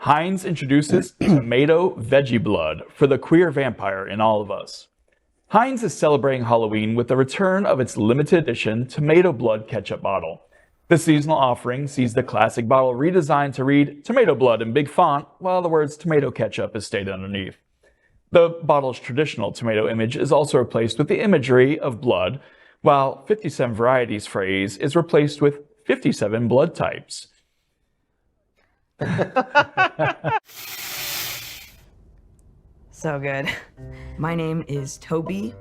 Heinz introduces Tomato Veggie Blood for the queer vampire in all of us. Heinz is celebrating Halloween with the return of its limited edition Tomato Blood Ketchup bottle. The seasonal offering sees the classic bottle redesigned to read Tomato Blood in big font, while the words Tomato Ketchup is stated underneath. The bottle's traditional tomato image is also replaced with the imagery of blood, while 57 Varieties phrase is replaced with 57 blood types. So good. My name is Toby,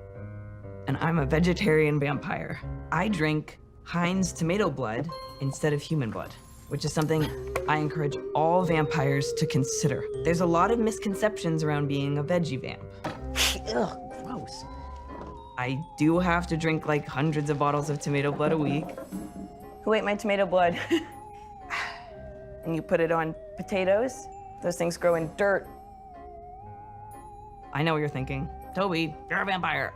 and I'm a vegetarian vampire. I drink Heinz tomato blood instead of human blood, which is something I encourage all vampires to consider. There's a lot of misconceptions around being a veggie vamp. Ugh, gross. I do have to drink like hundreds of bottles of tomato blood a week. Who ate my tomato blood? And you put it on potatoes? Those things grow in dirt. I know what you're thinking. Toby, you're a vampire.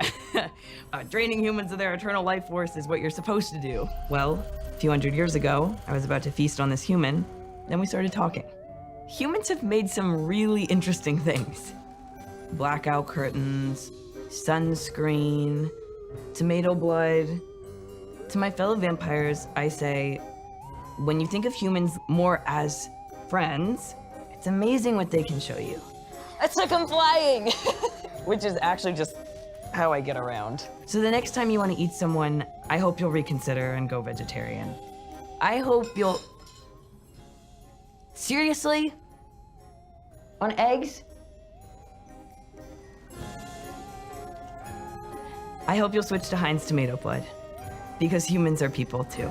Draining humans of their eternal life force is what you're supposed to do. Well, a few hundred years ago, I was about to feast on this human, then we started talking. Humans have made some really interesting things. Blackout curtains, sunscreen, tomato blood. To my fellow vampires, I say, when you think of humans more as friends, it's amazing what they can show you. It's like I'm flying, which is actually just how I get around. So the next time you want to eat someone, I hope you'll reconsider and go vegetarian. I hope you'll... Seriously? On eggs? I hope you'll switch to Heinz tomato blood, because humans are people too.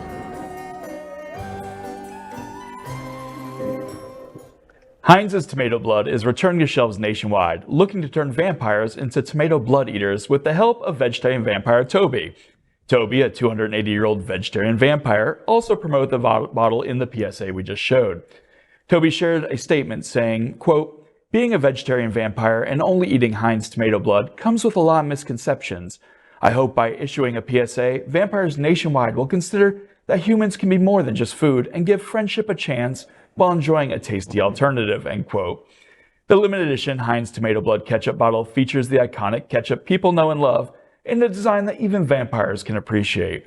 Heinz's Tomato Blood is returning to shelves nationwide, looking to turn vampires into tomato blood eaters with the help of vegetarian vampire Toby. Toby, a 280-year-old vegetarian vampire, also promoted the bottle in the PSA we just showed. Toby shared a statement saying, quote, "Being a vegetarian vampire and only eating Heinz Tomato Blood comes with a lot of misconceptions. I hope by issuing a PSA, vampires nationwide will consider that humans can be more than just food and give friendship a chance while enjoying a tasty alternative," end quote. The limited edition Heinz Tomato Blood Ketchup bottle features the iconic ketchup people know and love in a design that even vampires can appreciate.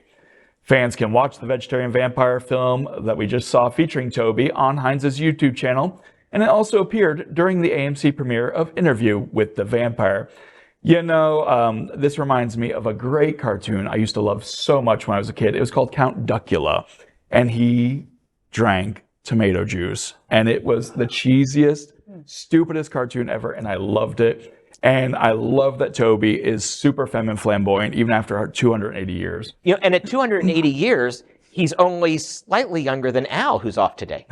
Fans can watch the vegetarian vampire film that we just saw featuring Toby on Heinz's YouTube channel, and it also appeared during the AMC premiere of Interview with the Vampire. You know, this reminds me of a great cartoon I used to love so much when I was a kid. It was called Count Duckula, and he drank tomato juice, and it was the cheesiest, stupidest cartoon ever, and I loved it. And I love that Toby is super femme and flamboyant even after 280 years. You know, and at 280 years, he's only slightly younger than Al, who's off today.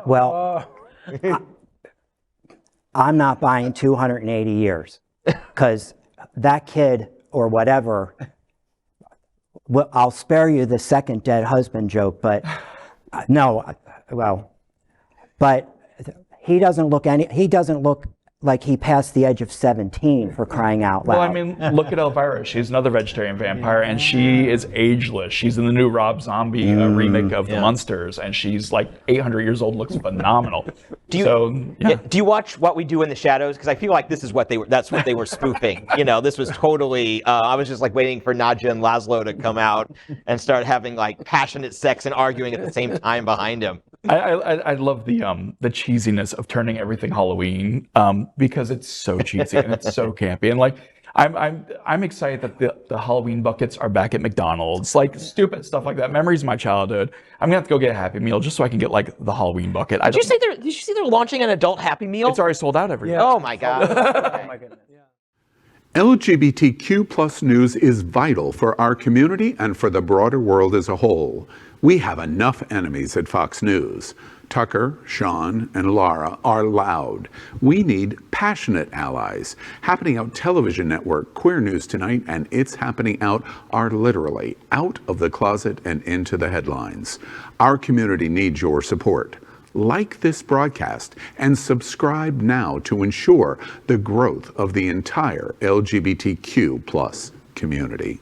Well, I'm not buying 280 years, because that kid or whatever, well, I'll spare you the second dead husband joke, but no, well, but he doesn't look like he passed the age of 17, for crying out loud. Well, I mean, look at Elvira. She's another vegetarian vampire, and she is ageless. She's in the new Rob Zombie remake of The Munsters, and she's like 800 years old, looks phenomenal. Do you watch What We Do in the Shadows? Because I feel like this is what that's what they were spoofing. You know, this was totally, I was just like waiting for Nadja and Laszlo to come out and start having like passionate sex and arguing at the same time behind him. I love the cheesiness of turning everything Halloween, because it's so cheesy and it's so campy, and like I'm excited that the Halloween buckets are back at McDonald's, like stupid stuff like that. Memories of my childhood. I'm gonna have to go get a Happy Meal just so I can get like the Halloween bucket. Did you see they're launching an adult Happy Meal? It's already sold out every year. Oh my god. Oh my goodness. LGBTQ plus news is vital for our community and for the broader world as a whole. We have enough enemies at Fox News. Tucker, Sean, and Laura are loud. We need passionate allies. Happening Out Television Network, Queer News Tonight, and It's Happening Out are literally out of the closet and into the headlines. Our community needs your support. Like this broadcast and subscribe now to ensure the growth of the entire LGBTQ plus community.